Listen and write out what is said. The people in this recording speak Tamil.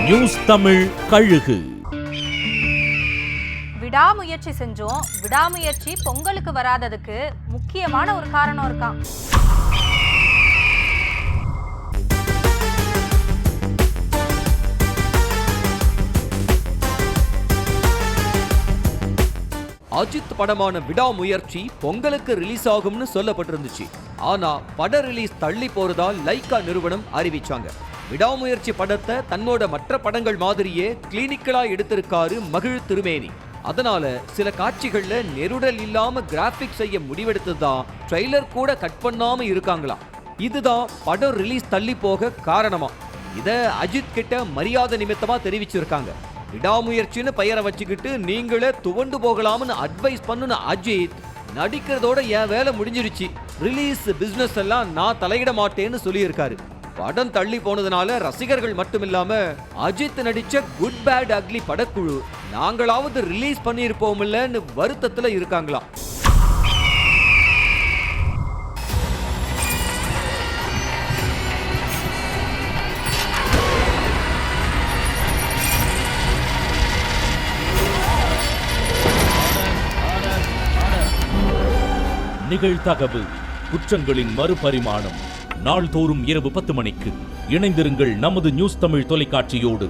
நியூஸ் தமிழ் கழுகு. விடாமுயற்சி செஞ்சோம். விடாமுயற்சி பொங்கலுக்கு வராததுக்கு முக்கியமான ஒரு காரணம் இருக்கான். அஜித் படமான விடாமுயற்சி பொங்கலுக்கு ரிலீஸ் ஆகும்னு சொல்லப்பட்டிருந்துச்சு. ஆனா பட ரிலீஸ் தள்ளி போறதால் லைக்கா நிறுவனம் அறிவிச்சாங்க. விடாமுயற்சி படத்தை தன்னோட மற்ற படங்கள் மாதிரியே கிளினிக்கலா எடுத்திருக்காரு மகிழ் திருமேனி. அதனால சில காட்சிகள்ல நெருடல் இல்லாம கிராபிக் செய்ய முடிவெடுத்ததுதான் ட்ரெய்லர் கூட கட் பண்ணாம இருக்காங்களாம். இதுதான் படம் ரிலீஸ் தள்ளி போக காரணமா. இத அஜித் கிட்ட மரியாதை நிமித்தமா தெரிவிச்சிருக்காங்க. விடாமுயற்சின்னு பெயரை வச்சுக்கிட்டு நீங்களே துவண்டு போகலாம்னு அட்வைஸ் பண்ணுன அஜித் நடிக்கிறதோட என் வேலை முடிஞ்சிருச்சு, ரிலீஸ் பிசினஸ் எல்லாம் நான் தலையிட மாட்டேன்னு சொல்லியிருக்காரு. படம் தள்ளி போனதுனால ரசிகர்கள் மட்டுமில்லாம அஜித் நடிச்ச குட் பேட் அக்லி படக்குழு நாங்களாவது ரிலீஸ் பண்ணியிருப்போம்லன்னு வருத்தத்துல இருக்காங்களாம். நிகழ்தகவு குற்றங்களின் மறுபரிமாணம். நாள்தோறும் இரவு 10 மணிக்கு இணைந்திருங்கள் நமது நியூஸ் தமிழ் தொலைக்காட்சியோடு.